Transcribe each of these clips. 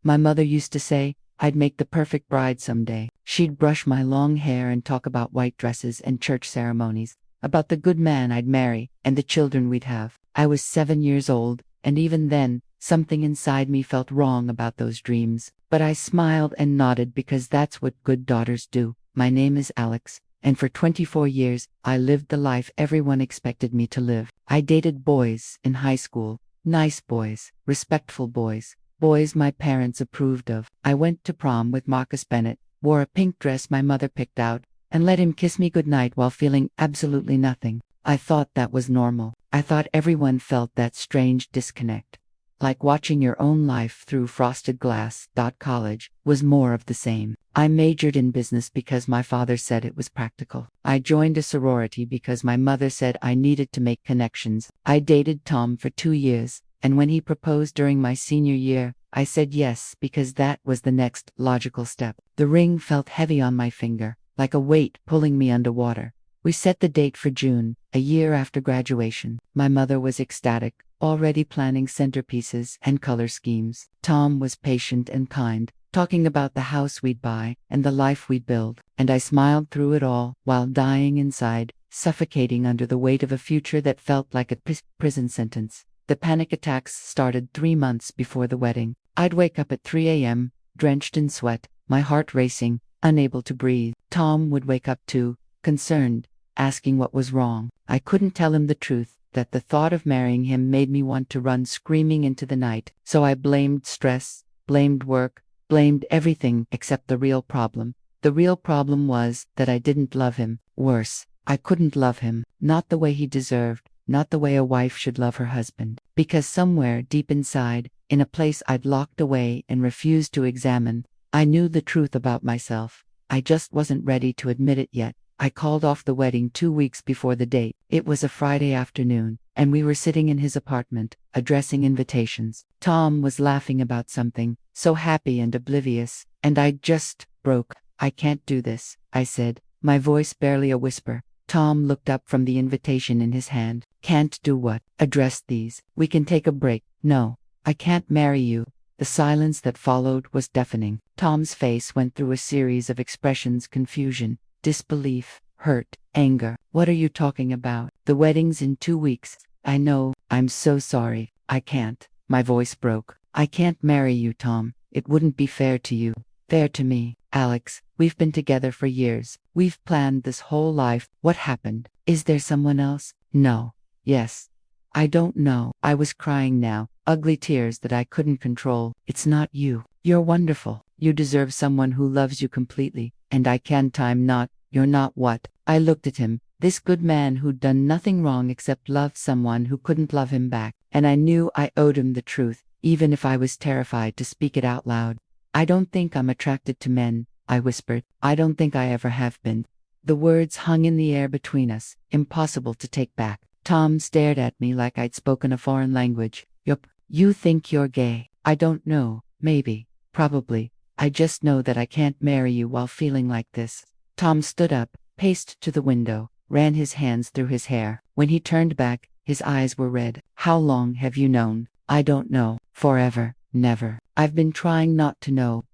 My mother used to say I'd make the perfect bride someday. She'd brush my long hair and talk about white dresses and church ceremonies, about the good man I'd marry and the children we'd have. I was 7 years old, and even then, something inside me felt wrong about those dreams. But I smiled and nodded because that's what good daughters do. My name is Alex, and for 24 years, I lived the life everyone expected me to live. I dated boys in high school, nice boys, respectful boys, boys my parents approved of. I went to prom with Marcus Bennett, wore a pink dress my mother picked out, and let him kiss me goodnight while feeling absolutely nothing. I thought that was normal. I thought everyone felt that strange disconnect. Like watching your own life through frosted glass. College was more of the same. I majored in business because my father said it was practical. I joined a sorority because my mother said I needed to make connections. I dated Tom for 2 years, and when he proposed during my senior year, I said yes because that was the next logical step. The ring felt heavy on my finger, like a weight pulling me underwater. We set the date for June, a year after graduation. My mother was ecstatic, already planning centerpieces and color schemes. Tom was patient and kind, talking about the house we'd buy and the life we'd build. And I smiled through it all, while dying inside, suffocating under the weight of a future that felt like a prison sentence. The panic attacks started 3 months before the wedding. I'd wake up at 3 a.m., drenched in sweat, my heart racing, unable to breathe. Tom would wake up too, concerned, asking what was wrong. I couldn't tell him the truth, that the thought of marrying him made me want to run screaming into the night. So I blamed stress, blamed work, blamed everything except the real problem. The real problem was that I didn't love him. Worse, I couldn't love him, not the way he deserved, not the way a wife should love her husband. Because somewhere deep inside, in a place I'd locked away and refused to examine, I knew the truth about myself. I just wasn't ready to admit it yet. I called off the wedding 2 weeks before the date. It was a Friday afternoon, and we were sitting in his apartment, addressing invitations. Tom was laughing about something, so happy and oblivious, and I just broke. "I can't do this," I said, my voice barely a whisper. Tom looked up from the invitation in his hand. "Can't do what?" "Address these. We can take a break." "No, I can't marry you." The silence that followed was deafening. Tom's face went through a series of expressions: confusion, disbelief, hurt, anger. "What are you talking about? The wedding's in 2 weeks." "I know, I'm so sorry. I can't." My voice broke. "I can't marry you, Tom. It wouldn't be fair to you." "Fair to me, Alex. We've been together for years. We've planned this whole life. What happened? Is there someone else?" "No." "Yes." "I don't know." I was crying now, ugly tears that I couldn't control. "It's not you. You're wonderful. You deserve someone who loves you completely, and I can't. I'm not." "You're not what?" I looked at him, this good man who'd done nothing wrong except love someone who couldn't love him back, and I knew I owed him the truth, even if I was terrified to speak it out loud. "I don't think I'm attracted to men," I whispered. "I don't think I ever have been." The words hung in the air between us, impossible to take back. Tom stared at me like I'd spoken a foreign language. "Yup. You think you're gay." "I don't know. Maybe. Probably. I just know that I can't marry you while feeling like this." Tom stood up, paced to the window, ran his hands through his hair. When he turned back, his eyes were red. "How long have you known?" "I don't know." "Forever." "Never." "I've been trying not to know."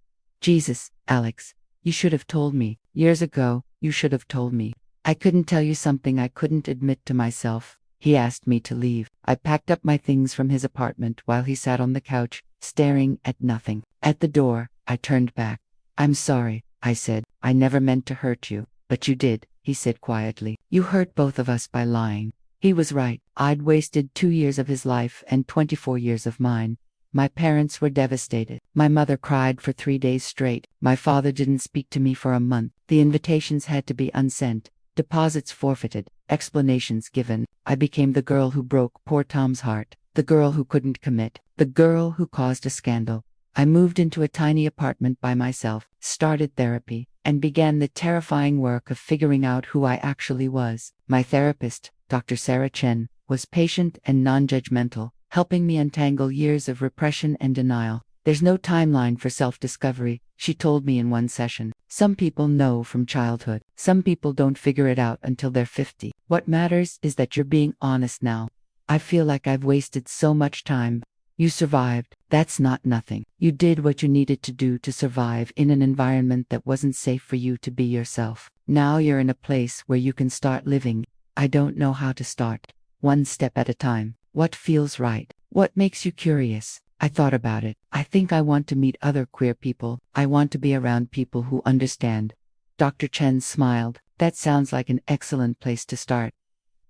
"Jesus, Alex. You should have told me. Years ago, you should have told me." "I couldn't tell you something I couldn't admit to myself." He asked me to leave. I packed up my things from his apartment while he sat on the couch, staring at nothing. At the door, I turned back. "I'm sorry," I said. "I never meant to hurt you." "But you did," he said quietly. "You hurt both of us by lying." He was right. I'd wasted 2 years of his life and 24 years of mine. My parents were devastated. My mother cried for 3 days straight. My father didn't speak to me for a month. The invitations had to be unsent, deposits forfeited, explanations given. I became the girl who broke poor Tom's heart, the girl who couldn't commit, the girl who caused a scandal. I moved into a tiny apartment by myself, started therapy, and began the terrifying work of figuring out who I actually was. My therapist, Dr. Sarah Chen, was patient and non-judgmental, helping me untangle years of repression and denial. "There's no timeline for self-discovery," she told me in one session. "Some people know from childhood. Some people don't figure it out until they're 50. What matters is that you're being honest now." I feel like I've wasted so much time. You survived. That's not nothing. You did what you needed to do to survive in an environment that wasn't safe for you to be yourself. Now you're in a place where you can start living. I don't know how to start. One step at a time. What feels right? What makes you curious? I thought about it. I think I want to meet other queer people. I want to be around people who understand. Dr. Chen smiled. That sounds like an excellent place to start.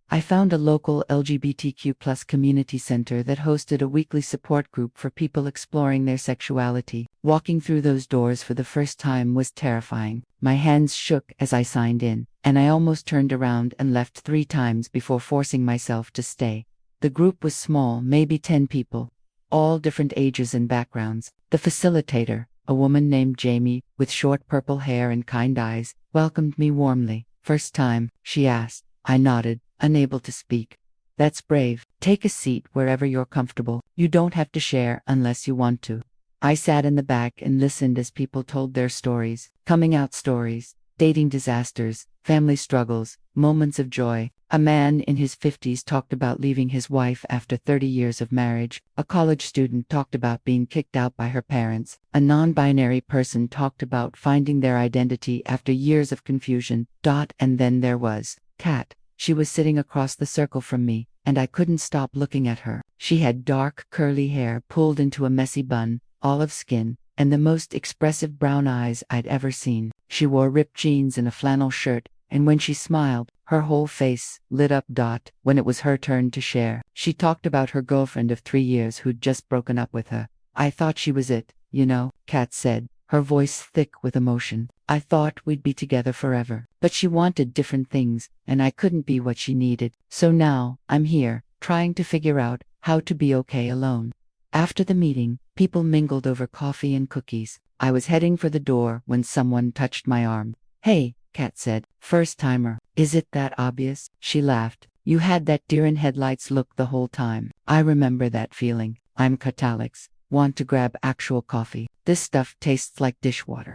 I found a local LGBTQ+ community center that hosted a weekly support group for people exploring their sexuality. Walking through those doors for the first time was terrifying. My hands shook as I signed in, and I almost turned around and left 3 times before forcing myself to stay. The group was small, maybe 10 people, all different ages and backgrounds. The facilitator, a woman named Jamie, with short purple hair and kind eyes, welcomed me warmly. "First time?" she asked. I nodded, unable to speak. "That's brave. Take a seat wherever you're comfortable. You don't have to share unless you want to." I sat in the back and listened as people told their stories, coming out stories, dating disasters, family struggles, moments of joy. A man in his 50s talked about leaving his wife after 30 years of marriage. A college student talked about being kicked out by her parents. A non-binary person talked about finding their identity after years of confusion. And then there was Kat. She was sitting across the circle from me, and I couldn't stop looking at her. She had dark, curly hair pulled into a messy bun, olive skin, and the most expressive brown eyes I'd ever seen. She wore ripped jeans and a flannel shirt, and when she smiled, her whole face lit up. When it was her turn to share, she talked about her girlfriend of 3 years who'd just broken up with her. "I thought she was it, you know," Kat said, her voice thick with emotion. "I thought we'd be together forever. But she wanted different things, and I couldn't be what she needed. So now, I'm here, trying to figure out how to be okay alone." After the meeting, people mingled over coffee and cookies. I was heading for the door when someone touched my arm. "Hey," Kat said. "First timer. Is it that obvious?" She laughed. "You had that deer in headlights look the whole time." I remember that feeling. I'm Alex. Want to grab actual coffee? This stuff tastes like dishwater.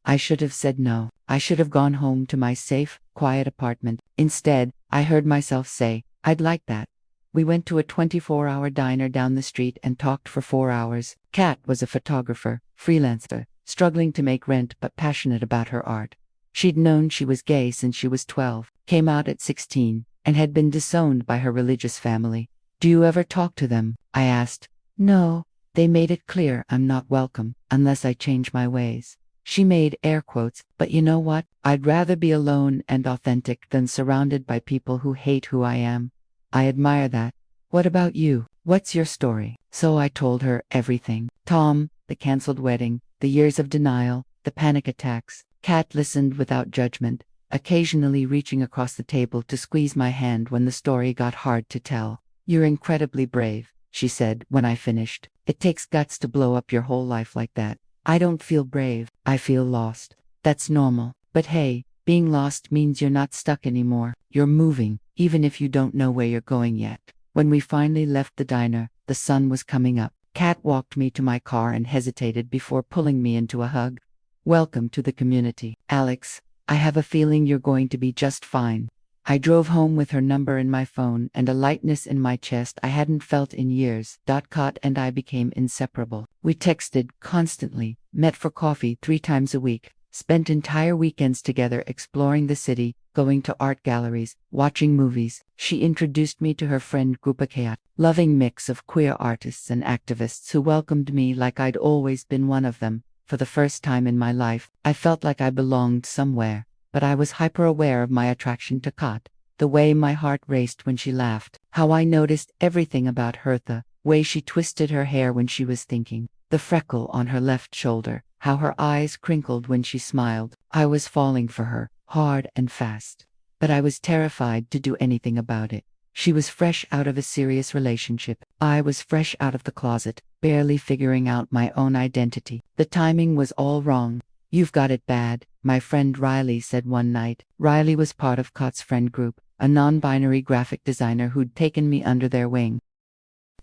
I should have said no. I should have gone home to my safe, quiet apartment. Instead, I heard myself say, "I'd like that." We went to a 24-hour diner down the street and talked for 4 hours. Kat was a photographer, freelancer, struggling to make rent but passionate about her art. She'd known she was gay since she was 12, came out at 16, and had been disowned by her religious family. "Do you ever talk to them?" I asked. "No. They made it clear I'm not welcome unless I change my ways." She made air quotes. "But you know what? I'd rather be alone and authentic than surrounded by people who hate who I am." I admire that. "What about you? What's your story?" So I told her everything. Tom, the canceled wedding, the years of denial, the panic attacks. Kat listened without judgment, occasionally reaching across the table to squeeze my hand when the story got hard to tell. "You're incredibly brave," she said when I finished. "It takes guts to blow up your whole life like that." "I don't feel brave. I feel lost." "That's normal. But hey, being lost means you're not stuck anymore. You're moving, even if you don't know where you're going yet." When we finally left the diner, the sun was coming up. Kat walked me to my car and hesitated before pulling me into a hug. "Welcome to the community, Alex. I have a feeling you're going to be just fine." I drove home with her number in my phone and a lightness in my chest I hadn't felt in years. Kat and I became inseparable. We texted constantly, met for coffee 3 times a week, spent entire weekends together exploring the city, going to art galleries, watching movies. She introduced me to her friend group, a loving mix of queer artists and activists who welcomed me like I'd always been one of them. For the first time in my life, I felt like I belonged somewhere. But I was hyper-aware of my attraction to Kat, the way my heart raced when she laughed, how I noticed everything about her, the way she twisted her hair when she was thinking, the freckle on her left shoulder, how her eyes crinkled when she smiled. I was falling for her, hard and fast. But I was terrified to do anything about it. She was fresh out of a serious relationship. I was fresh out of the closet, barely figuring out my own identity. The timing was all wrong. "You've got it bad," my friend Riley said one night. Riley was part of Kat's friend group, a non-binary graphic designer who'd taken me under their wing.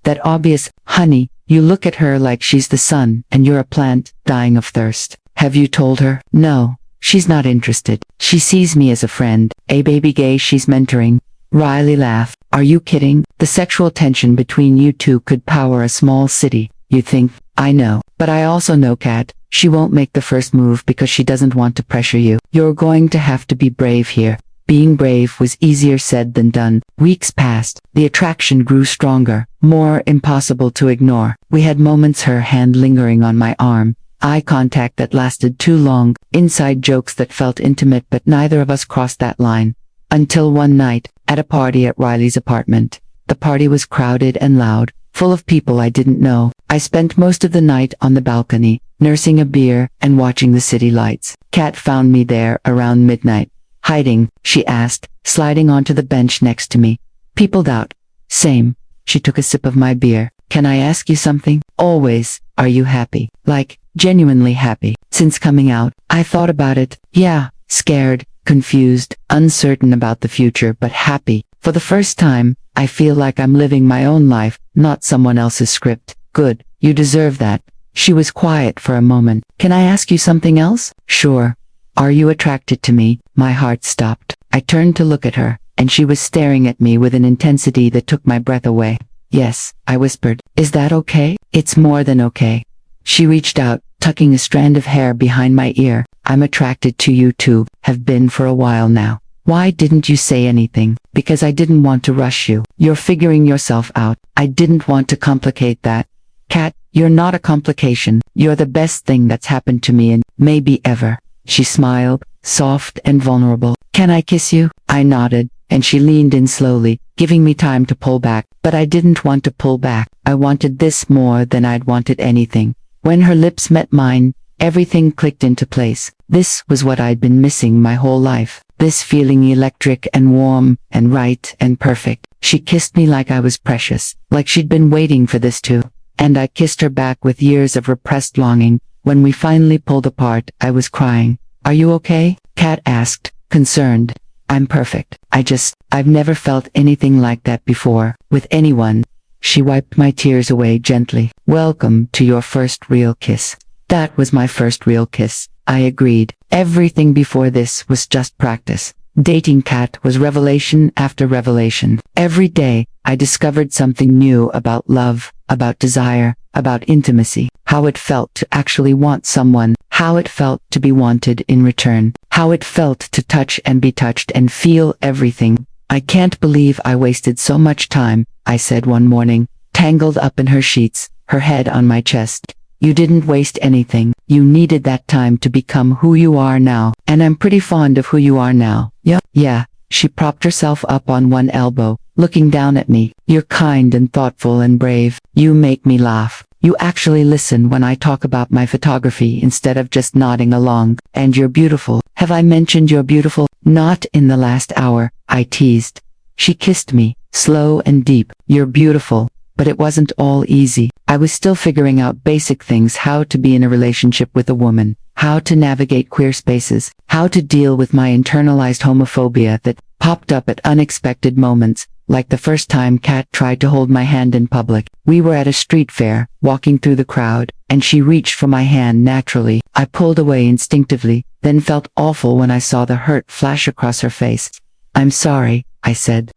"That obvious, honey, you look at her like she's the sun, and you're a plant, dying of thirst. Have you told her?" "No, she's not interested. She sees me as a friend, a baby gay she's mentoring." Riley laughed. Are you kidding? The sexual tension between you two could power a small city. You think? I know. But I also know Kat. She won't make the first move because she doesn't want to pressure you. You're going to have to be brave here. Being brave was easier said than done. Weeks passed. The attraction grew stronger, more impossible to ignore. We had moments, her hand lingering on my arm, eye contact that lasted too long, inside jokes that felt intimate, but neither of us crossed that line. Until one night, at a party at Riley's apartment. The party was crowded and loud, full of people I didn't know. I spent most of the night on the balcony, nursing a beer and watching the city lights. Kat found me there around midnight. Hiding, she asked, sliding onto the bench next to me. Peopled out. Same. She took a sip of my beer. Can I ask you something? Always. Are you happy? Like, genuinely happy. Since coming out, I thought about it. Yeah, scared, confused, uncertain about the future, but happy. For the first time, I feel like I'm living my own life, not someone else's script. Good. You deserve that. She was quiet for a moment. Can I ask you something else? Sure. Are you attracted to me? My heart stopped. I turned to look at her, and she was staring at me with an intensity that took my breath away. Yes, I whispered. Is that okay? It's more than okay. She reached out, tucking a strand of hair behind my ear. I'm attracted to you too, have been for a while now. Why didn't you say anything? Because I didn't want to rush you. You're figuring yourself out. I didn't want to complicate that. Kat, you're not a complication. You're the best thing that's happened to me in maybe ever. She smiled, soft and vulnerable. Can I kiss you? I nodded, and she leaned in slowly, giving me time to pull back. But I didn't want to pull back. I wanted this more than I'd wanted anything. When her lips met mine, everything clicked into place. This was what I'd been missing my whole life. This feeling electric and warm and right and perfect. She kissed me like I was precious, like she'd been waiting for this too. And I kissed her back with years of repressed longing. When we finally pulled apart, I was crying. Are you okay? Kat asked, concerned. I'm perfect. I've never felt anything like that before, with anyone. She wiped my tears away gently. Welcome to your first real kiss. That was my first real kiss. I agreed. Everything before this was just practice. Dating Kat was revelation after revelation. Every day, I discovered something new about love, about desire, about intimacy, how it felt to actually want someone, how it felt to be wanted in return, how it felt to touch and be touched and feel everything. I can't believe I wasted so much time, I said one morning, tangled up in her sheets, her head on my chest. You didn't waste anything. You needed that time to become who you are now, and I'm pretty fond of who you are now. Yeah. She propped herself up on one elbow, looking down at me. You're kind and thoughtful and brave. You make me laugh. You actually listen when I talk about my photography instead of just nodding along. And you're beautiful. Have I mentioned you're beautiful? Not in the last hour, I teased. She kissed me, slow and deep. You're beautiful. But it wasn't all easy. I was still figuring out basic things: how to be in a relationship with a woman, how to navigate queer spaces, how to deal with my internalized homophobia that popped up at unexpected moments, like the first time Kat tried to hold my hand in public. We were at a street fair, walking through the crowd, and she reached for my hand naturally. I pulled away instinctively, then felt awful when I saw the hurt flash across her face. I'm sorry, I said.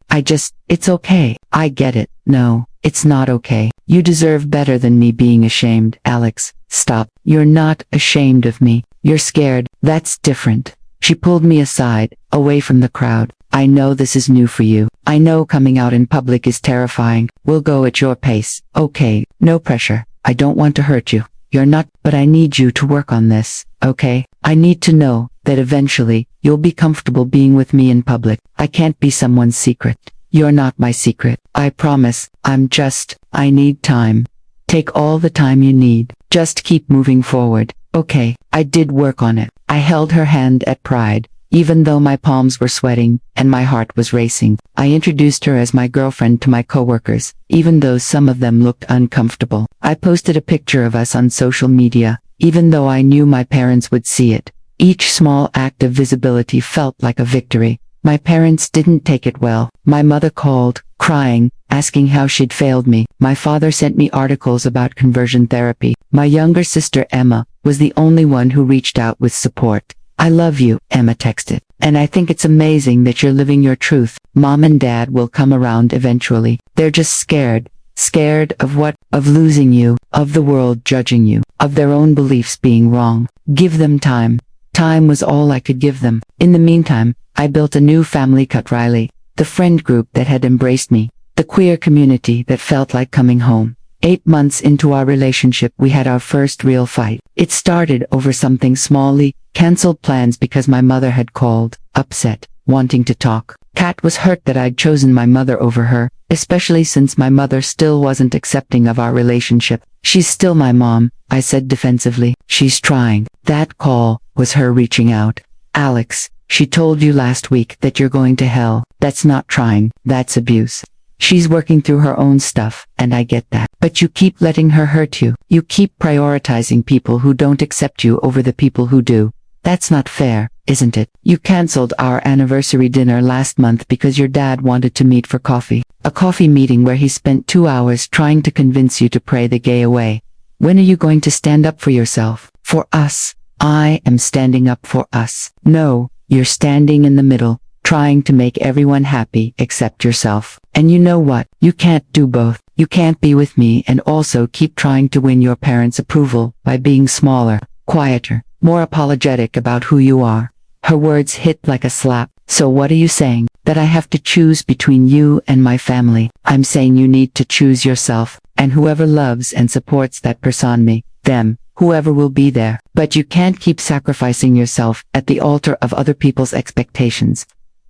It's okay. I get it. No. It's not okay. You deserve better than me being ashamed. Alex, stop. You're not ashamed of me. You're scared. That's different. She pulled me aside, away from the crowd. I know this is new for you. I know coming out in public is terrifying. We'll go at your pace. Okay, no pressure. I don't want to hurt you. You're not, but I need you to work on this, okay? I need to know that eventually, you'll be comfortable being with me in public. I can't be someone's secret. You're not my secret. I promise. I need time. Take all the time you need. Just keep moving forward. Okay, I did work on it. I held her hand at Pride, even though my palms were sweating and my heart was racing. I introduced her as my girlfriend to my coworkers, even though some of them looked uncomfortable. I posted a picture of us on social media, even though I knew my parents would see it. Each small act of visibility felt like a victory. My parents didn't take it well. My mother called, crying, asking how she'd failed me. My father sent me articles about conversion therapy. My younger sister Emma was the only one who reached out with support. I love you, Emma texted. And I think it's amazing that you're living your truth. Mom and Dad will come around eventually. They're just scared. Scared of what? Of losing you, of the world judging you, of their own beliefs being wrong. Give them time. Time was all I could give them. In the meantime, I built a new family cut Riley, the friend group that had embraced me, the queer community that felt like coming home. 8 months into our relationship, we had our first real fight. It started over something smally, cancelled plans because my mother had called, upset, wanting to talk. Kat was hurt that I'd chosen my mother over her, especially since my mother still wasn't accepting of our relationship. She's still my mom, I said defensively. She's trying. That call was her reaching out. Alex, she told you last week that you're going to hell. That's not trying, that's abuse. She's working through her own stuff, and I get that. But you keep letting her hurt you. You keep prioritizing people who don't accept you over the people who do. That's not fair, isn't it? You cancelled our anniversary dinner last month because your dad wanted to meet for coffee. A coffee meeting where he spent 2 hours trying to convince you to pray the gay away. When are you going to stand up for yourself? For us. I am standing up for us. No, you're standing in the middle, trying to make everyone happy except yourself. And you know what? You can't do both. You can't be with me and also keep trying to win your parents' approval by being smaller, quieter, more apologetic about who you are. Her words hit like a slap. So what are you saying? That I have to choose between you and my family? I'm saying you need to choose yourself, and whoever loves and supports that person, them, whoever will be there. But you can't keep sacrificing yourself at the altar of other people's expectations.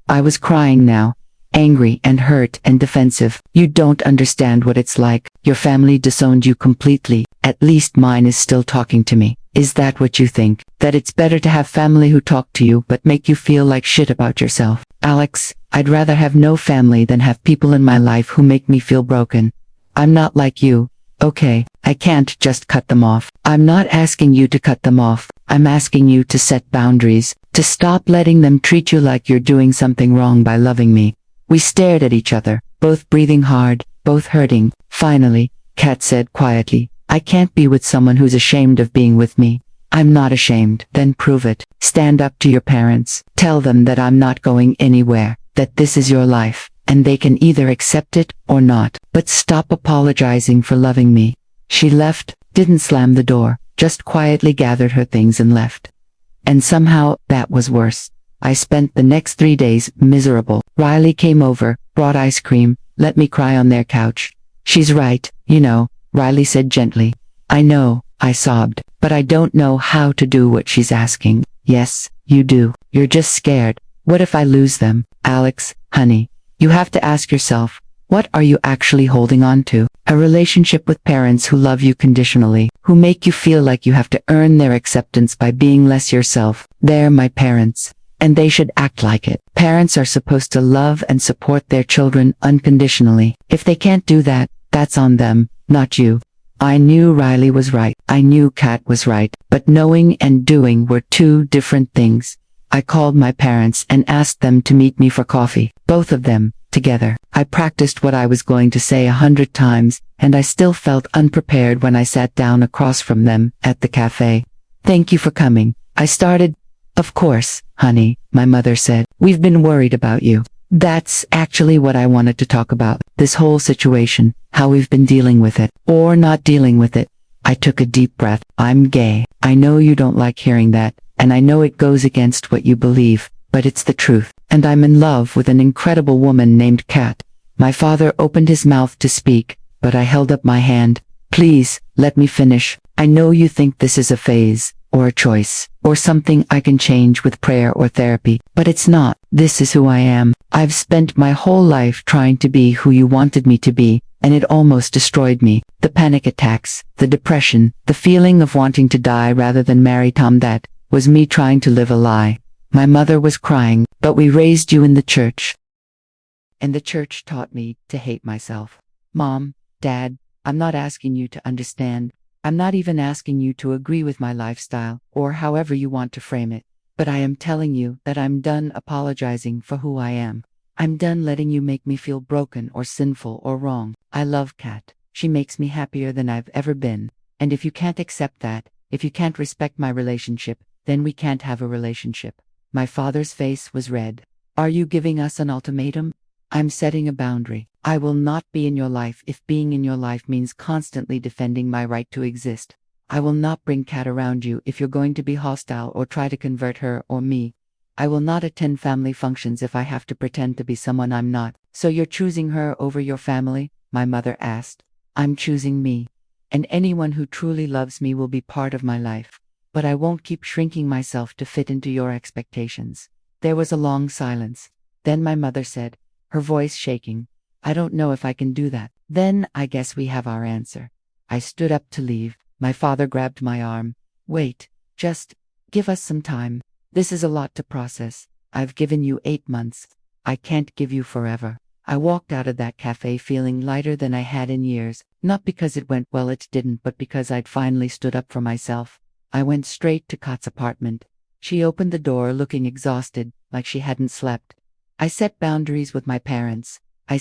I was crying now, angry and hurt and defensive. You don't understand what it's like. Your family disowned you completely. At least mine is still talking to me. Is that what you think? That it's better to have family who talk to you but make you feel like shit about yourself? Alex, I'd rather have no family than have people in my life who make me feel broken. I'm not like you. Okay, I can't just cut them off. I'm not asking you to cut them off. I'm asking you to set boundaries, to stop letting them treat you like you're doing something wrong by loving me. We stared at each other, both breathing hard, both hurting. Finally, Kat said quietly, I can't be with someone who's ashamed of being with me. I'm not ashamed. Then prove it. Stand up to your parents. Tell them that I'm not going anywhere, that this is your life, and they can either accept it or not. But stop apologizing for loving me. She left, didn't slam the door, just quietly gathered her things and left. And somehow, that was worse. I spent the next 3 days miserable. Riley came over, brought ice cream, let me cry on their couch. She's right, you know, Riley said gently. I know, I sobbed, but I don't know how to do what she's asking. Yes, you do. You're just scared. What if I lose them? Alex, honey, you have to ask yourself, what are you actually holding on to? A relationship with parents who love you conditionally, who make you feel like you have to earn their acceptance by being less yourself. They're my parents, and they should act like it. Parents are supposed to love and support their children unconditionally. If they can't do that, that's on them, not you. I knew Riley was right. I knew Kat was right. But knowing and doing were two different things. I called my parents and asked them to meet me for coffee. Both of them, together. I practiced what I was going to say 100 times, and I still felt unprepared when I sat down across from them at the cafe. Thank you for coming. I started. Of course, honey, my mother said. We've been worried about you. That's actually what I wanted to talk about. This whole situation, how we've been dealing with it, or not dealing with it. I took a deep breath. I'm gay. I know you don't like hearing that, and I know it goes against what you believe, but it's the truth. And I'm in love with an incredible woman named Kat. My father opened his mouth to speak, but I held up my hand. Please, let me finish. I know you think this is a phase, or a choice, or something I can change with prayer or therapy, but it's not. This is who I am. I've spent my whole life trying to be who you wanted me to be, and it almost destroyed me. The panic attacks, the depression, the feeling of wanting to die rather than marry Tom, that was me trying to live a lie. My mother was crying, but we raised you in the church. And the church taught me to hate myself. Mom, Dad, I'm not asking you to understand. I'm not even asking you to agree with my lifestyle, or however you want to frame it. But I am telling you that I'm done apologizing for who I am. I'm done letting you make me feel broken or sinful or wrong. I love Kat. She makes me happier than I've ever been. And if you can't accept that, if you can't respect my relationship, then we can't have a relationship. My father's face was red. Are you giving us an ultimatum? I'm setting a boundary. I will not be in your life if being in your life means constantly defending my right to exist. I will not bring Kat around you if you're going to be hostile or try to convert her or me. I will not attend family functions if I have to pretend to be someone I'm not. So you're choosing her over your family? My mother asked. I'm choosing me. And anyone who truly loves me will be part of my life. But I won't keep shrinking myself to fit into your expectations. There was a long silence. Then my mother said, her voice shaking, I don't know if I can do that. Then I guess we have our answer. I stood up to leave. My father grabbed my arm. Wait, just give us some time. This is a lot to process. I've given you 8 months. I can't give you forever. I walked out of that cafe feeling lighter than I had in years, not because it went well, it didn't, but because I'd finally stood up for myself. I went straight to Kat's apartment. She opened the door looking exhausted, like she hadn't slept. I set boundaries with my parents. I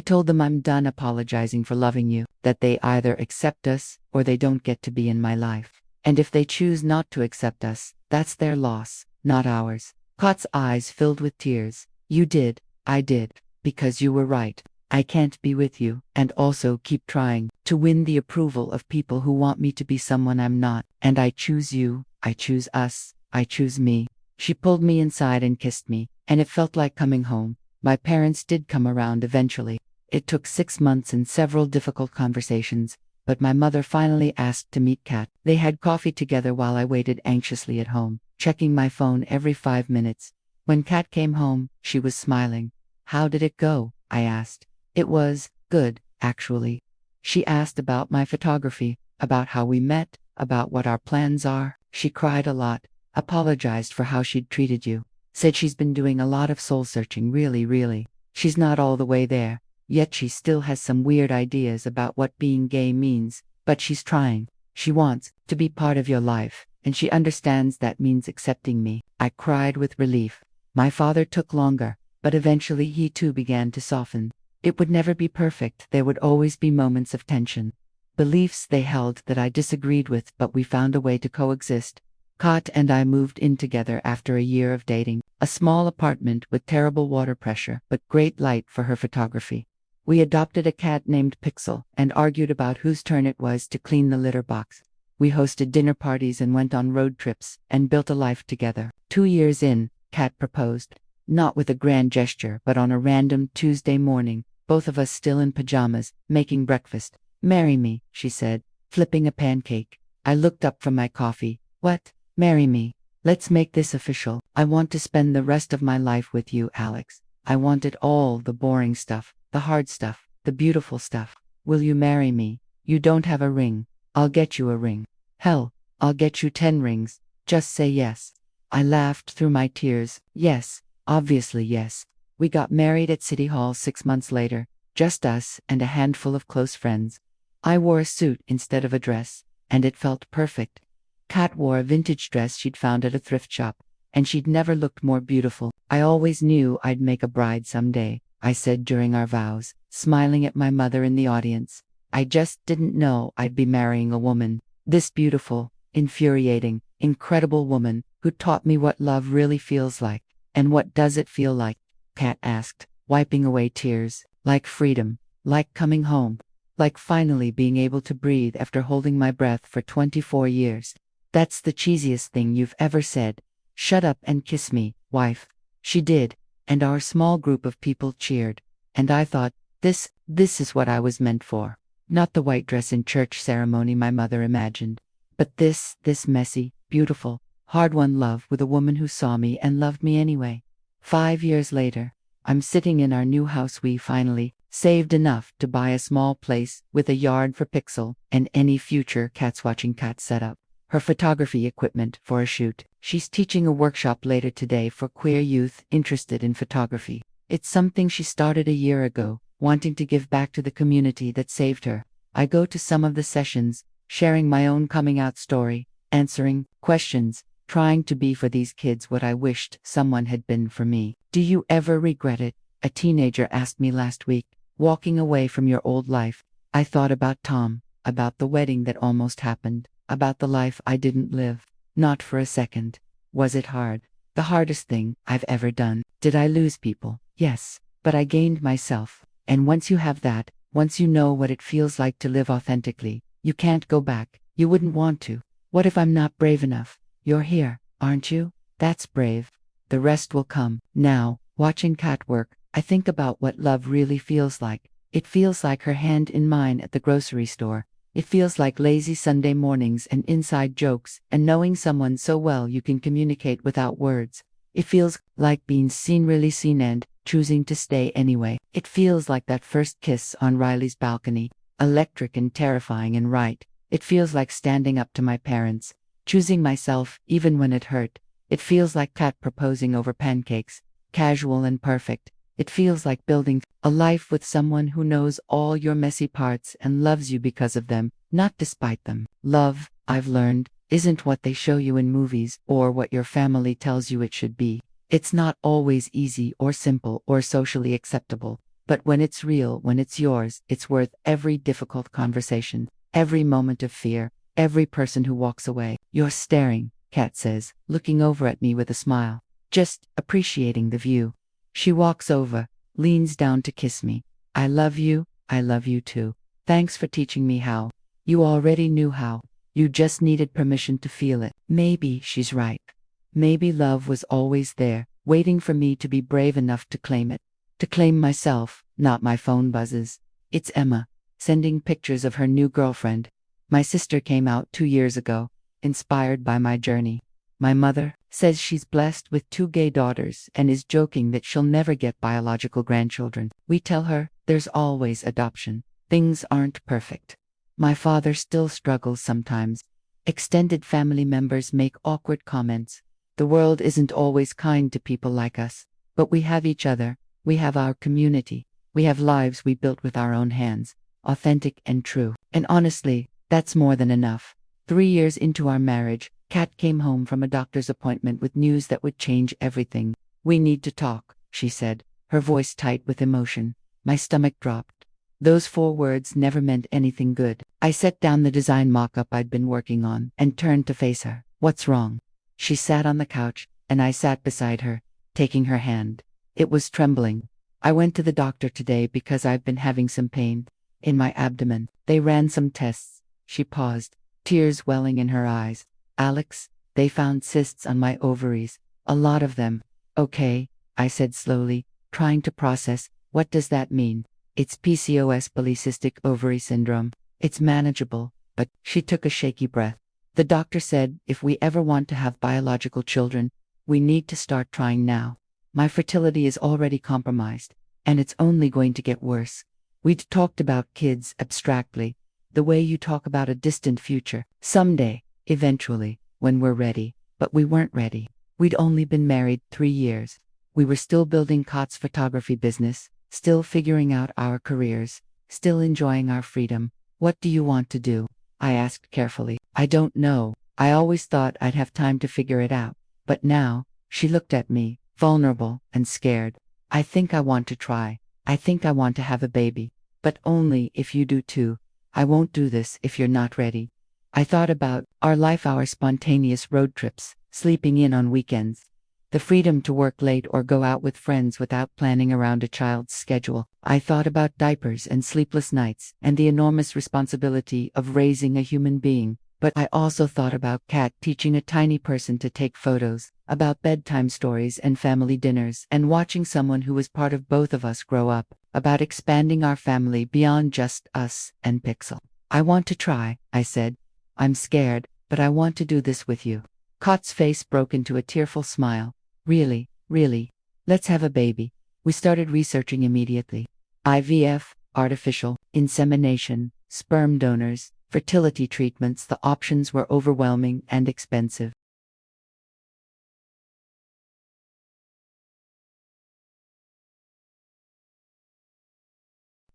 told them I'm done apologizing for loving you, that they either accept us or they don't get to be in my life. And if they choose not to accept us, that's their loss, not ours. Kat's eyes filled with tears. You did, I did, because you were right. I can't be with you, and also keep trying to win the approval of people who want me to be someone I'm not. And I choose you, I choose us, I choose me. She pulled me inside and kissed me, and it felt like coming home. My parents did come around eventually. It took 6 months and several difficult conversations, but my mother finally asked to meet Kat. They had coffee together while I waited anxiously at home, checking my phone every 5 minutes. When Kat came home, she was smiling. How did it go? I asked. It was good, actually. She asked about my photography, about how we met, about what our plans are. She cried a lot, apologized for how she'd treated you, said she's been doing a lot of soul-searching, really. She's not all the way there, yet she still has some weird ideas about what being gay means, but she's trying. She wants to be part of your life, and she understands that means accepting me. I cried with relief. My father took longer, but eventually he too began to soften. It would never be perfect, there would always be moments of tension. Beliefs they held that I disagreed with, but we found a way to coexist. Kat and I moved in together after a year of dating, a small apartment with terrible water pressure, but great light for her photography. We adopted a cat named Pixel and argued about whose turn it was to clean the litter box. We hosted dinner parties and went on road trips and built a life together. 2 years in, Kat proposed. Not with a grand gesture, but on a random Tuesday morning, both of us still in pajamas, making breakfast. Marry me, she said, flipping a pancake. I looked up from my coffee. What? Marry me. Let's make this official. I want to spend the rest of my life with you, Alex. I want it all, the boring stuff, the hard stuff, the beautiful stuff. Will you marry me? You don't have a ring. I'll get you a ring. Hell, I'll get you 10 rings. Just say yes. I laughed through my tears. Yes, obviously yes. We got married at City Hall 6 months later, just us and a handful of close friends. I wore a suit instead of a dress, and it felt perfect. Kat wore a vintage dress she'd found at a thrift shop, and she'd never looked more beautiful. I always knew I'd make a bride someday, I said during our vows, smiling at my mother in the audience. I just didn't know I'd be marrying a woman, this beautiful, infuriating, incredible woman, who taught me what love really feels like. And what does it feel like? Kat asked, wiping away tears. Like freedom, like coming home, like finally being able to breathe after holding my breath for 24 years. That's the cheesiest thing you've ever said. Shut up and kiss me, wife. She did, and our small group of people cheered. And I thought, this is what I was meant for. Not the white dress in church ceremony my mother imagined, but this messy, beautiful, hard-won love with a woman who saw me and loved me anyway. 5 years later, I'm sitting in our new house. We finally saved enough to buy a small place with a yard for Pixel and any future cats watching cat setup. Her photography equipment for a shoot. She's teaching a workshop later today for queer youth interested in photography. It's something she started a year ago, wanting to give back to the community that saved her. I go to some of the sessions, sharing my own coming out story, answering questions, trying to be for these kids what I wished someone had been for me. Do you ever regret it? A teenager asked me last week, walking away from your old life. I thought about Tom, about the wedding that almost happened, about the life I didn't live. Not for a second. Was it hard? The hardest thing I've ever done. Did I lose people? Yes. but I gained myself. And once you have that, once you know what it feels like to live authentically, you can't go back. You wouldn't want to. What if I'm not brave enough? You're here, aren't you? That's brave. The rest will come. Now, watching Kat work, I think about what love really feels like. It feels like her hand in mine at the grocery store. It feels like lazy Sunday mornings and inside jokes, and knowing someone so well you can communicate without words. It feels like being seen, really seen, and choosing to stay anyway. It feels like that first kiss on Riley's balcony, electric and terrifying and right. It feels like standing up to my parents, choosing myself even when it hurt. It feels like Kat proposing over pancakes, casual and perfect. It feels like building a life with someone who knows all your messy parts and loves you because of them, not despite them. Love, I've learned, isn't what they show you in movies or what your family tells you it should be. It's not always easy or simple or socially acceptable, but when it's real, when it's yours, it's worth every difficult conversation, every moment of fear, every person who walks away. You're staring, Kat says, looking over at me with a smile, just appreciating the view. She walks over, leans down to kiss me. I love you too. Thanks for teaching me how. You already knew how. You just needed permission to feel it. Maybe she's right. Maybe love was always there, waiting for me to be brave enough to claim it. To claim myself, not my phone buzzes. It's Emma, sending pictures of her new girlfriend. My sister came out 2 years ago, inspired by my journey. My mother says she's blessed with 2 gay daughters and is joking that she'll never get biological grandchildren. We tell her there's always adoption. Things aren't perfect. My father still struggles sometimes. Extended family members make awkward comments. The world isn't always kind to people like us. But we have each other. We have our community. We have lives we built with our own hands, authentic and true. And honestly, that's more than enough. 3 years into our marriage, Kat came home from a doctor's appointment with news that would change everything. We need to talk, she said, her voice tight with emotion. My stomach dropped. Those 4 words never meant anything good. I set down the design mock-up I'd been working on and turned to face her. What's wrong? She sat on the couch, and I sat beside her, taking her hand. It was trembling. I went to the doctor today because I've been having some pain in my abdomen. They ran some tests. She paused, tears welling in her eyes. Alex, they found cysts on my ovaries. A lot of them. Okay, I said slowly, trying to process. What does that mean? It's PCOS, polycystic ovary syndrome. It's manageable, but she took a shaky breath. The doctor said if we ever want to have biological children, we need to start trying now. My fertility is already compromised, and it's only going to get worse. We'd talked about kids abstractly, the way you talk about a distant future. Someday, eventually, when we're ready. But we weren't ready. We'd only been married 3 years. We were still building Kat's photography business, still figuring out our careers, still enjoying our freedom. What do you want to do? I asked carefully. I don't know. I always thought I'd have time to figure it out. But now, she looked at me, vulnerable and scared. I think I want to try. I think I want to have a baby. But only if you do too. I won't do this if you're not ready. I thought about our life, our spontaneous road trips, sleeping in on weekends, the freedom to work late or go out with friends without planning around a child's schedule. I thought about diapers and sleepless nights and the enormous responsibility of raising a human being. But I also thought about Kat teaching a tiny person to take photos, about bedtime stories and family dinners, and watching someone who was part of both of us grow up, about expanding our family beyond just us and Pixel. I want to try, I said. I'm scared, but I want to do this with you. Kat's face broke into a tearful smile. Really, really. Let's have a baby. We started researching immediately. IVF, artificial insemination, sperm donors, fertility treatments. The options were overwhelming and expensive.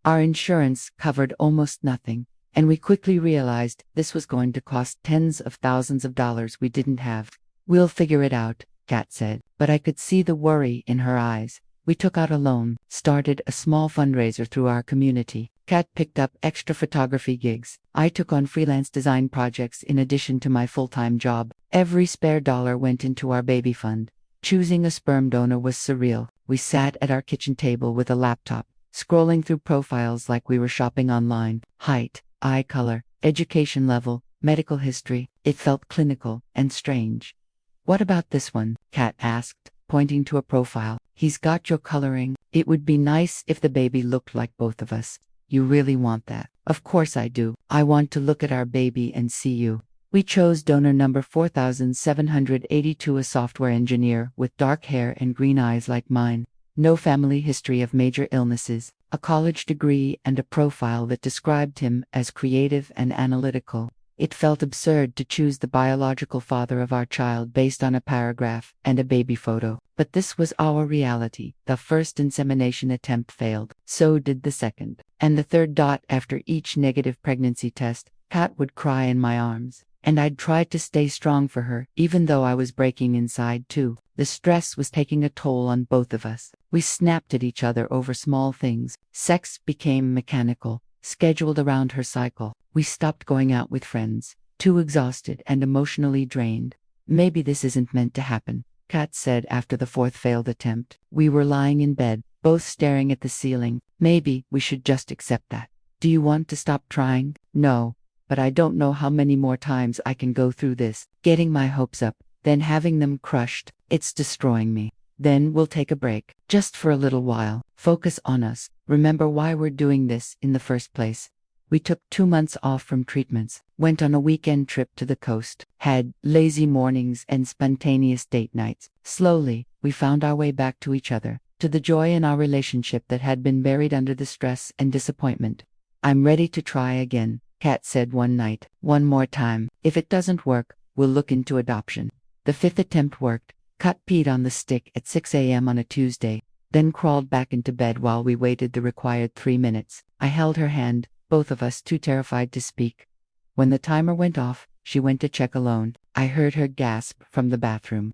Our insurance covered almost nothing. And we quickly realized this was going to cost tens of thousands of dollars we didn't have. We'll figure it out, Kat said. But I could see the worry in her eyes. We took out a loan, started a small fundraiser through our community. Kat picked up extra photography gigs. I took on freelance design projects in addition to my full-time job. Every spare dollar went into our baby fund. Choosing a sperm donor was surreal. We sat at our kitchen table with a laptop, scrolling through profiles like we were shopping online. Height, eye color, education level, medical history. It felt clinical and strange. What about this one? Kat asked, pointing to a profile. He's got your coloring. It would be nice if the baby looked like both of us. You really want that? Of course I do. I want to look at our baby and see you. We chose donor number 4782, a software engineer with dark hair and green eyes like mine. No family history of major illnesses, a college degree, and a profile that described him as creative and analytical. It felt absurd to choose the biological father of our child based on a paragraph and a baby photo. But this was our reality. The first insemination attempt failed. So did the second. And the third. After each negative pregnancy test, Kat would cry in my arms. And I'd try to stay strong for her, even though I was breaking inside too. The stress was taking a toll on both of us. We snapped at each other over small things. Sex became mechanical, scheduled around her cycle. We stopped going out with friends, too exhausted and emotionally drained. Maybe this isn't meant to happen, Kat said after the fourth failed attempt. We were lying in bed, both staring at the ceiling. Maybe we should just accept that. Do you want to stop trying? No. But I don't know how many more times I can go through this, getting my hopes up, then having them crushed. It's destroying me. Then we'll take a break, just for a little while. Focus on us. Remember why we're doing this in the first place. We took 2 months off from treatments, went on a weekend trip to the coast, had lazy mornings and spontaneous date nights. Slowly, we found our way back to each other, to the joy in our relationship that had been buried under the stress and disappointment. I'm ready to try again, Kat said one night. One more time. If it doesn't work, we'll look into adoption. The fifth attempt worked. Kat peed on the stick at 6 a.m. on a Tuesday, then crawled back into bed while we waited the required 3 minutes. I held her hand, both of us too terrified to speak. When the timer went off, she went to check alone. I heard her gasp from the bathroom.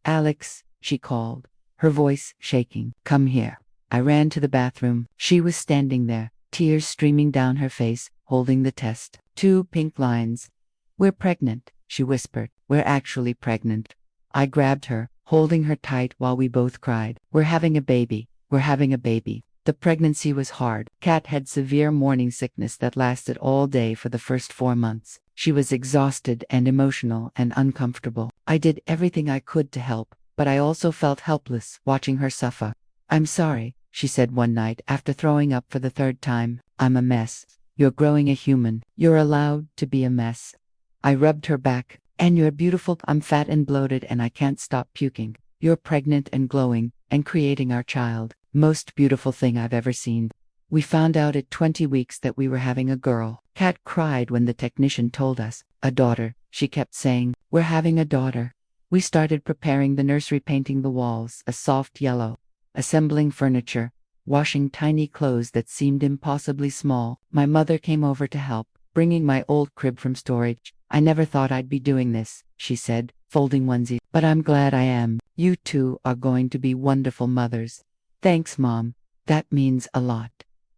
Alex, she called, her voice shaking. Come here. I ran to the bathroom. She was standing there, tears streaming down her face, holding the test. 2 pink lines. We're pregnant, she whispered. We're actually pregnant. I grabbed her, holding her tight while we both cried. We're having a baby. We're having a baby. The pregnancy was hard. Kat had severe morning sickness that lasted all day for the first 4 months. She was exhausted and emotional and uncomfortable. I did everything I could to help, but I also felt helpless watching her suffer. I'm sorry, she said one night after throwing up for the 3rd time. I'm a mess. You're growing a human. You're allowed to be a mess. I rubbed her back. And you're beautiful. I'm fat and bloated and I can't stop puking. You're pregnant and glowing and creating our child. Most beautiful thing I've ever seen. We found out at 20 weeks that we were having a girl. Kat cried when the technician told us. A daughter, she kept saying. We're having a daughter. We started preparing the nursery, painting the walls a soft yellow, assembling furniture, washing tiny clothes that seemed impossibly small. My mother came over to help, bringing my old crib from storage. I never thought I'd be doing this, she said, folding onesie. But I'm glad I am. You two are going to be wonderful mothers. Thanks, Mom. That means a lot.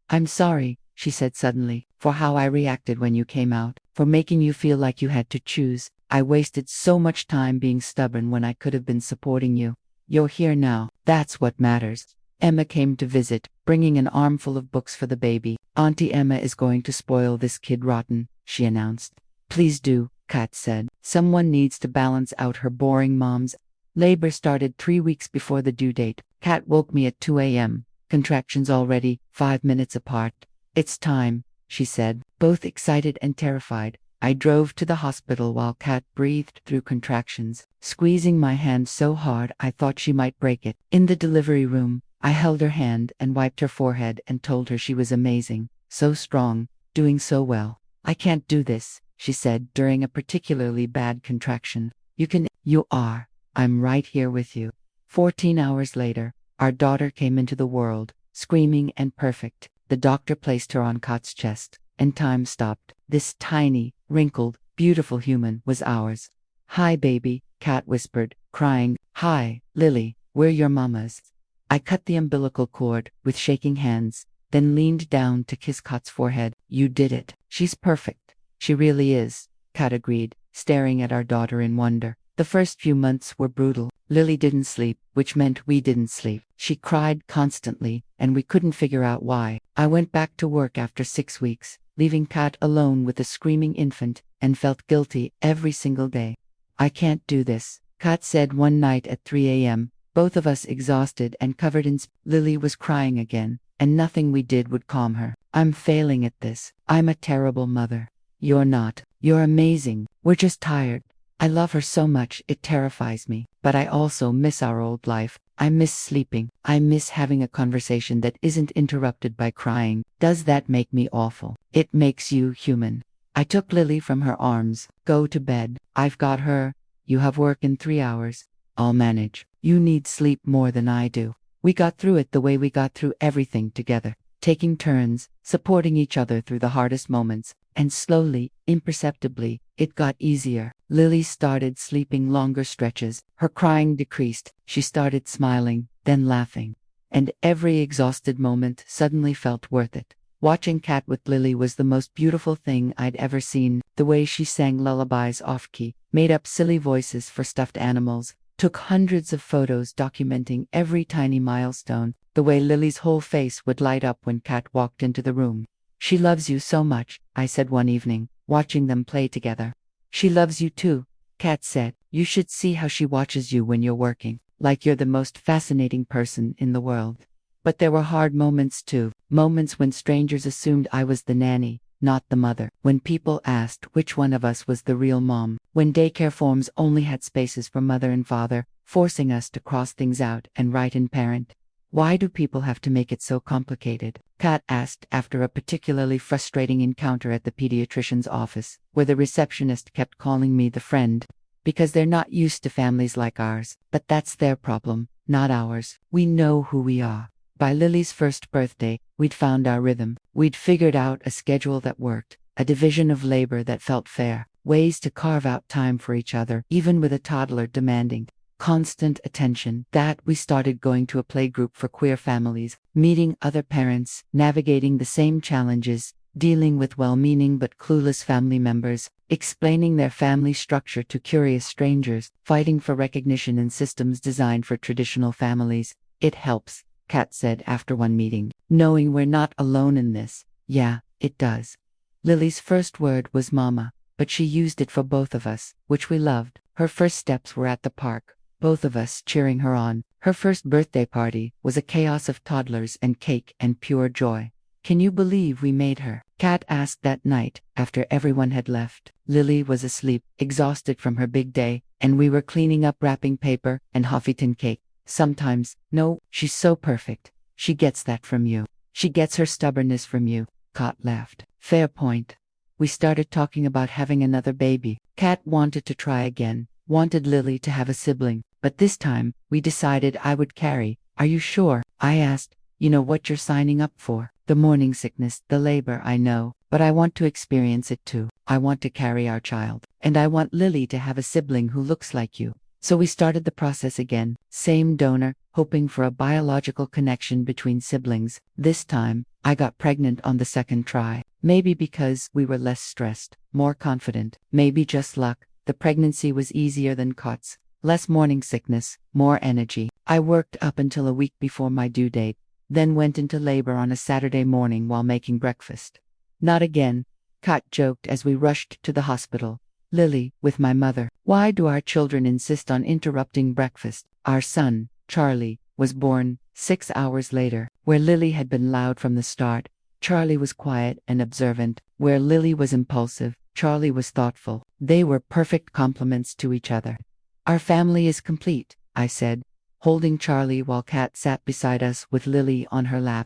I'm sorry, she said suddenly, for how I reacted when you came out, for making you feel like you had to choose. I wasted so much time being stubborn when I could have been supporting you. You're here now. That's what matters. Emma came to visit, bringing an armful of books for the baby. Auntie Emma is going to spoil this kid rotten, she announced. Please do, Kat said. Someone needs to balance out her boring mom's. Labor started 3 weeks before the due date. Kat woke me at 2 a.m. Contractions already, 5 minutes apart. It's time, she said, both excited and terrified. I drove to the hospital while Kat breathed through contractions, squeezing my hand so hard I thought she might break it. In the delivery room, I held her hand and wiped her forehead and told her she was amazing, so strong, doing so well. I can't do this, she said during a particularly bad contraction. You are. I'm right here with you. 14 hours later, our daughter came into the world, screaming and perfect. The doctor placed her on Kat's chest, and time stopped. This tiny, wrinkled, beautiful human was ours. Hi, baby, Kat whispered, crying. Hi, Lily, we're your mamas. I cut the umbilical cord with shaking hands, then leaned down to kiss Kat's forehead. You did it. She's perfect. She really is, Kat agreed, staring at our daughter in wonder. The first few months were brutal. Lily didn't sleep, which meant we didn't sleep. She cried constantly, and we couldn't figure out why. I went back to work after 6 weeks, leaving Kat alone with a screaming infant, and felt guilty every single day. I can't do this, Kat said one night at 3 a.m., both of us exhausted and covered in Lily was crying again, and nothing we did would calm her. I'm failing at this. I'm a terrible mother. You're not. You're amazing. We're just tired. I love her so much it terrifies me, but I also miss our old life. I miss sleeping. I miss having a conversation that isn't interrupted by crying. Does that make me awful? It makes you human. I took Lily from her arms. Go to bed. I've got her. You have work in 3 hours. I'll manage. You need sleep more than I do. We got through it the way we got through everything together, taking turns, supporting each other through the hardest moments, and slowly, imperceptibly, it got easier. Lily started sleeping longer stretches, her crying decreased, she started smiling, then laughing. And every exhausted moment suddenly felt worth it. Watching Kat with Lily was the most beautiful thing I'd ever seen. The way she sang lullabies off-key, made up silly voices for stuffed animals, took hundreds of photos documenting every tiny milestone, the way Lily's whole face would light up when Kat walked into the room. She loves you so much, I said one evening, watching them play together. She loves you too, Kat said. You should see how she watches you when you're working, like you're the most fascinating person in the world. But there were hard moments too, moments when strangers assumed I was the nanny, not the mother, when people asked which one of us was the real mom, when daycare forms only had spaces for mother and father, forcing us to cross things out and write in parent. Why do people have to make it so complicated? Kat asked after a particularly frustrating encounter at the pediatrician's office, where the receptionist kept calling me the friend. Because they're not used to families like ours, but that's their problem, not ours. We know who we are. By Lily's first birthday, we'd found our rhythm. We'd figured out a schedule that worked, a division of labor that felt fair, ways to carve out time for each other, even with a toddler demanding constant attention. That we started going to a playgroup for queer families, meeting other parents, navigating the same challenges, dealing with well-meaning but clueless family members, explaining their family structure to curious strangers, fighting for recognition in systems designed for traditional families. It helps, Kat said after one meeting, knowing we're not alone in this. Yeah, it does. Lily's first word was mama, but she used it for both of us, which we loved. Her first steps were at the park, both of us cheering her on. Her first birthday party was a chaos of toddlers and cake and pure joy. Can you believe we made her? Kat asked that night, after everyone had left. Lily was asleep, exhausted from her big day, and we were cleaning up wrapping paper and Huffington cake. Sometimes, no, she's so perfect. She gets that from you. She gets her stubbornness from you. Kat laughed. Fair point. We started talking about having another baby. Kat wanted to try again, wanted Lily to have a sibling, but this time, we decided I would carry. Are you sure? I asked. You know what you're signing up for. The morning sickness, the labor, I know, but I want to experience it too. I want to carry our child, and I want Lily to have a sibling who looks like you. So we started the process again, same donor, hoping for a biological connection between siblings. This time, I got pregnant on the second try. Maybe because we were less stressed, more confident, maybe just luck. The pregnancy was easier than Kat's. Less morning sickness, more energy. I worked up until a week before my due date, then went into labor on a Saturday morning while making breakfast. Not again, Kat joked as we rushed to the hospital. Lily, with my mother. Why do our children insist on interrupting breakfast? Our son, Charlie, was born 6 hours later. Where Lily had been loud from the start, Charlie was quiet and observant. Where Lily was impulsive, Charlie was thoughtful. They were perfect complements to each other. Our family is complete, I said, holding Charlie while Kat sat beside us with Lily on her lap.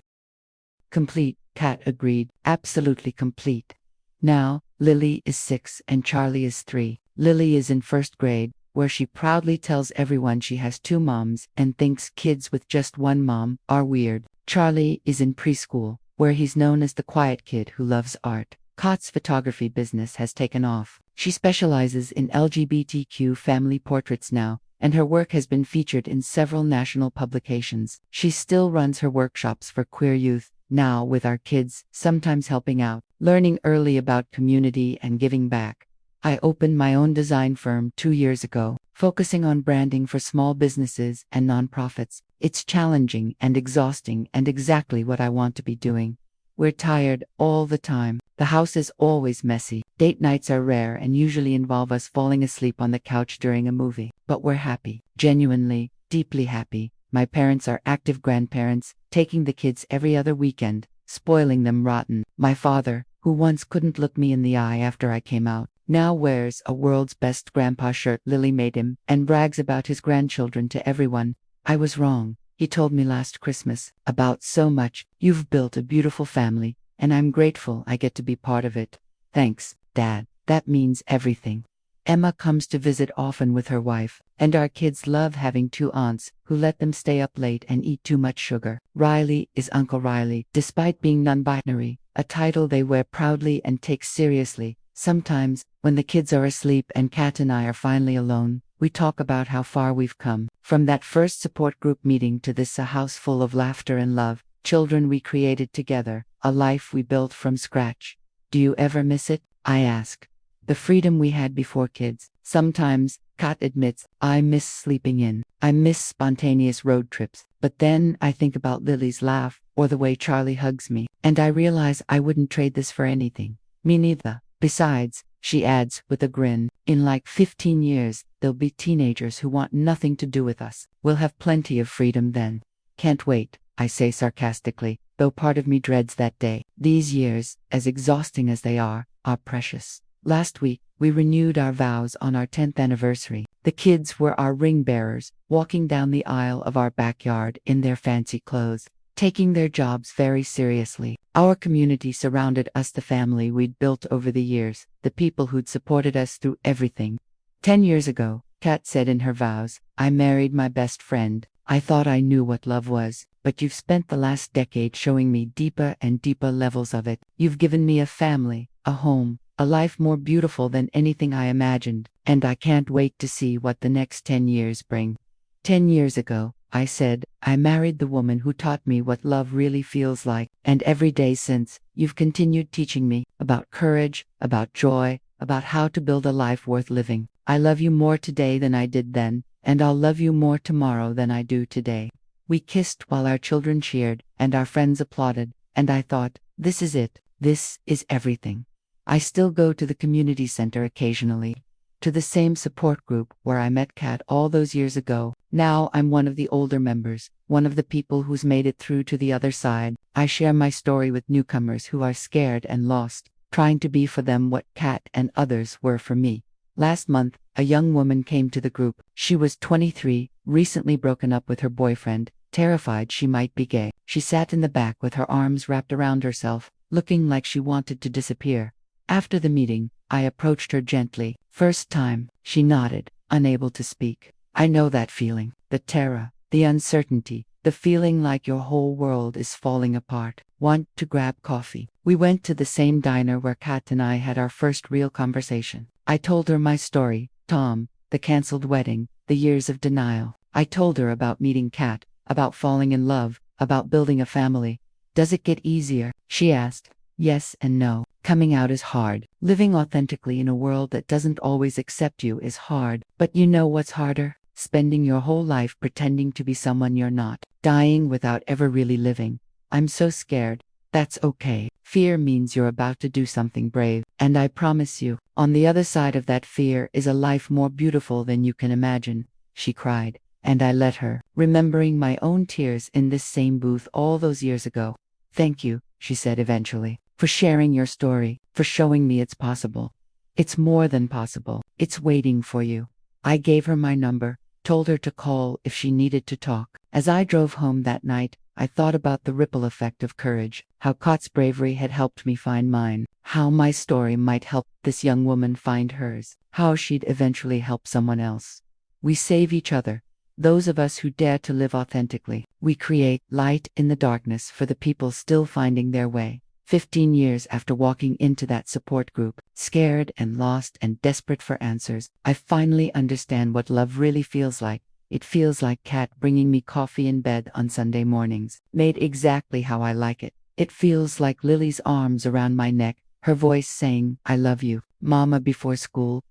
Complete, Kat agreed, absolutely complete. Now, Lily is 6 and Charlie is 3. Lily is in first grade, where she proudly tells everyone she has 2 moms and thinks kids with just one mom are weird. Charlie is in preschool, where he's known as the quiet kid who loves art. Kat's photography business has taken off. She specializes in LGBTQ family portraits now, and her work has been featured in several national publications. She still runs her workshops for queer youth, now with our kids, sometimes helping out, learning early about community and giving back. I opened my own design firm 2 years ago, focusing on branding for small businesses and nonprofits. It's challenging and exhausting and exactly what I want to be doing. We're tired all the time. The house is always messy. Date nights are rare and usually involve us falling asleep on the couch during a movie. But we're happy. Genuinely, deeply happy. My parents are active grandparents, taking the kids every other weekend, spoiling them rotten. My father, who once couldn't look me in the eye after I came out, now wears a world's best grandpa shirt Lily made him and brags about his grandchildren to everyone. I was wrong. He told me last Christmas about so much. You've built a beautiful family, and I'm grateful I get to be part of it. Thanks, Dad. That means everything. Emma comes to visit often with her wife, and our kids love having two aunts who let them stay up late and eat too much sugar. Riley is Uncle Riley, despite being non-binary, a title they wear proudly and take seriously. Sometimes, when the kids are asleep and Kat and I are finally alone, we talk about how far we've come. From that first support group meeting to this, a house full of laughter and love, children we created together, a life we built from scratch. Do you ever miss it? I ask. The freedom we had before kids. Sometimes, Kat admits, I miss sleeping in. I miss spontaneous road trips. But then I think about Lily's laugh, or the way Charlie hugs me, and I realize I wouldn't trade this for anything. Me neither. Besides, she adds with a grin, in like 15 years, there'll be teenagers who want nothing to do with us. We'll have plenty of freedom then. Can't wait, I say sarcastically, though part of me dreads that day. These years, as exhausting as they are precious. Last week, we renewed our vows on our 10th anniversary. The kids were our ring bearers, walking down the aisle of our backyard in their fancy clothes, taking their jobs very seriously. Our community surrounded us, the family we'd built over the years, the people who'd supported us through everything. 10 years ago, Kat said in her vows, I married my best friend. I thought I knew what love was, but you've spent the last decade showing me deeper and deeper levels of it. You've given me a family, a home, a life more beautiful than anything I imagined, and I can't wait to see what the next 10 years bring. 10 years ago, I said, I married the woman who taught me what love really feels like, and every day since, you've continued teaching me about courage, about joy, about how to build a life worth living. I love you more today than I did then, and I'll love you more tomorrow than I do today. We kissed while our children cheered, and our friends applauded, and I thought, this is it. This is everything. I still go to the community center occasionally, to the same support group where I met Kat all those years ago. Now I'm one of the older members, one of the people who's made it through to the other side. I share my story with newcomers who are scared and lost, trying to be for them what Kat and others were for me. Last month, a young woman came to the group. She was 23, recently broken up with her boyfriend, terrified she might be gay. She sat in the back with her arms wrapped around herself, looking like she wanted to disappear. After the meeting, I approached her gently. First time, she nodded, unable to speak. I know that feeling, the terror, the uncertainty, the feeling like your whole world is falling apart. Want to grab coffee? We went to the same diner where Kat and I had our first real conversation. I told her my story, Tom, the canceled wedding, the years of denial. I told her about meeting Kat, about falling in love, about building a family. Does it get easier? She asked. Yes and no. Coming out is hard. Living authentically in a world that doesn't always accept you is hard. But you know what's harder? Spending your whole life pretending to be someone you're not. Dying without ever really living. I'm so scared. That's okay. Fear means you're about to do something brave. And I promise you, on the other side of that fear is a life more beautiful than you can imagine. She cried. And I let her, remembering my own tears in this same booth all those years ago. Thank you, she said eventually, for sharing your story, for showing me it's possible. It's more than possible. It's waiting for you. I gave her my number, told her to call if she needed to talk. As I drove home that night, I thought about the ripple effect of courage, how Kat's bravery had helped me find mine, how my story might help this young woman find hers, how she'd eventually help someone else. We save each other. Those of us who dare to live authentically. We create light in the darkness for the people still finding their way. 15 years after walking into that support group, scared and lost and desperate for answers, I finally understand what love really feels like. It feels like Kat bringing me coffee in bed on Sunday mornings, made exactly how I like it. It feels like Lily's arms around my neck, her voice saying, "I love you, Mama," before school.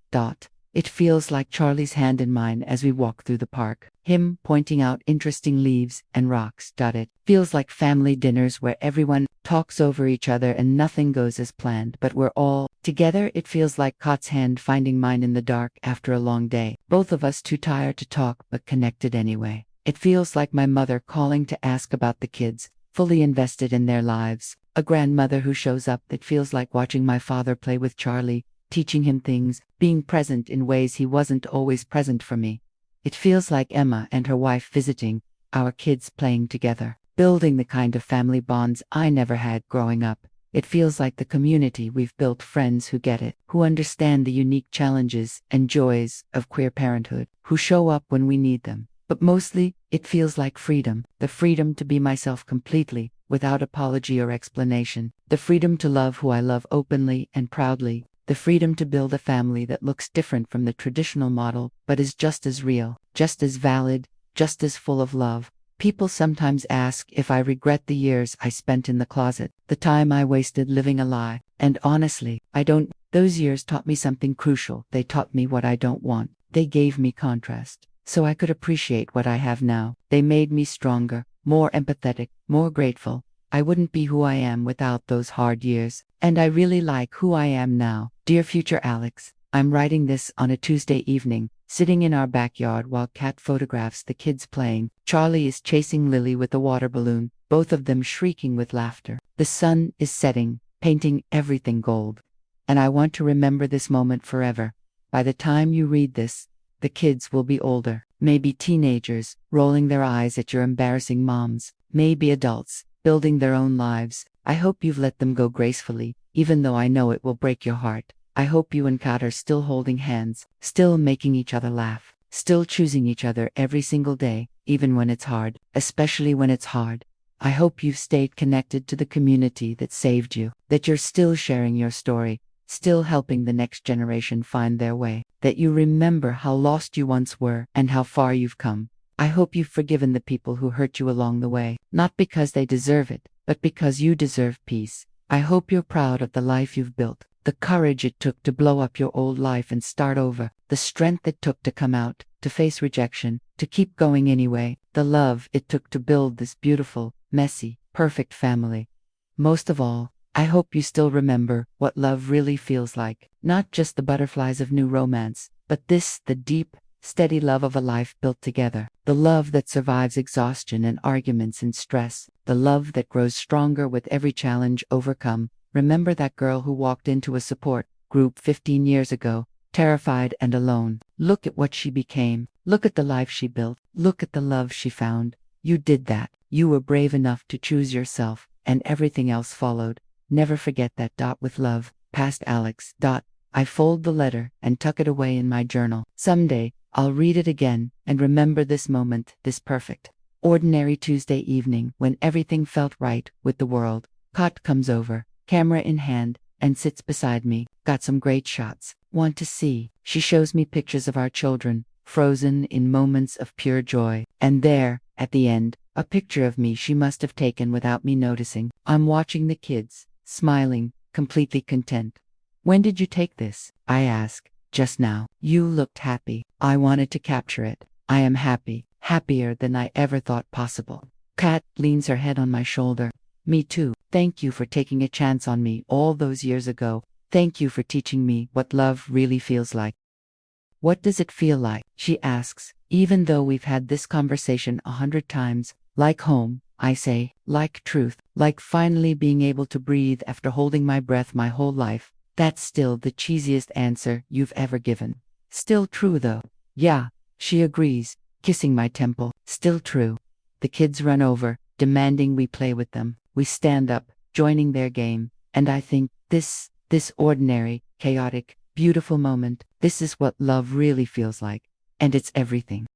It feels like Charlie's hand in mine as we walk through the park. Him pointing out interesting leaves and rocks. It feels like family dinners where everyone talks over each other and nothing goes as planned, but we're all together. It feels like Kat's hand finding mine in the dark after a long day. Both of us too tired to talk, but connected anyway. It feels like my mother calling to ask about the kids, fully invested in their lives. A grandmother who shows up. It feels like watching my father play with Charlie, teaching him things, being present in ways he wasn't always present for me. It feels like Emma and her wife visiting, our kids playing together, building the kind of family bonds I never had growing up. It feels like the community we've built, friends who get it, who understand the unique challenges and joys of queer parenthood, who show up when we need them. But mostly, it feels like freedom, the freedom to be myself completely, without apology or explanation, the freedom to love who I love openly and proudly, the freedom to build a family that looks different from the traditional model, but is just as real, just as valid, just as full of love. People sometimes ask if I regret the years I spent in the closet, the time I wasted living a lie, and honestly, I don't. Those years taught me something crucial. They taught me what I don't want. They gave me contrast, so I could appreciate what I have now. They made me stronger, more empathetic, more grateful. I wouldn't be who I am without those hard years, and I really like who I am now. Dear future Alex, I'm writing this on a Tuesday evening, sitting in our backyard while Kat photographs the kids playing. Charlie is chasing Lily with a water balloon, both of them shrieking with laughter. The sun is setting, painting everything gold. And I want to remember this moment forever. By the time you read this, the kids will be older, maybe teenagers, rolling their eyes at your embarrassing moms, maybe adults, building their own lives. I hope you've let them go gracefully, even though I know it will break your heart. I hope you and Kat are still holding hands, still making each other laugh, still choosing each other every single day, even when it's hard, especially when it's hard. I hope you've stayed connected to the community that saved you, that you're still sharing your story, still helping the next generation find their way, that you remember how lost you once were and how far you've come. I hope you've forgiven the people who hurt you along the way, not because they deserve it, but because you deserve peace. I hope you're proud of the life you've built, the courage it took to blow up your old life and start over, the strength it took to come out, to face rejection, to keep going anyway, the love it took to build this beautiful, messy, perfect family. Most of all, I hope you still remember what love really feels like, not just the butterflies of new romance, but this, the deep, steady love of a life built together, the love that survives exhaustion and arguments and stress, the love that grows stronger with every challenge overcome. Remember that girl who walked into a support group 15 years ago, terrified and alone. Look at what she became. Look at the life she built. Look at the love she found. You did that. You were brave enough to choose yourself, and everything else followed. Never forget that. With love, past Alex. I fold the letter and tuck it away in my journal. Someday, I'll read it again and remember this moment, this perfect, ordinary Tuesday evening when everything felt right with the world. Kat comes over, camera in hand, and sits beside me. Got some great shots. Want to see? She shows me pictures of our children, frozen in moments of pure joy. And there, at the end, a picture of me she must have taken without me noticing. I'm watching the kids, smiling, completely content. When did you take this? I ask. Just now. You looked happy. I wanted to capture it. I am happy, happier than I ever thought possible. Kat leans her head on my shoulder. Me too. Thank you for taking a chance on me all those years ago. Thank you for teaching me what love really feels like. What does it feel like? She asks, even though we've had this conversation 100 times. Like home, I say, like truth, like finally being able to breathe after holding my breath my whole life. That's still the cheesiest answer you've ever given. Still true though. Yeah, she agrees, kissing my temple. Still true. The kids run over, demanding we play with them. We stand up, joining their game, and I think this ordinary, chaotic, beautiful moment, this is what love really feels like. And it's everything.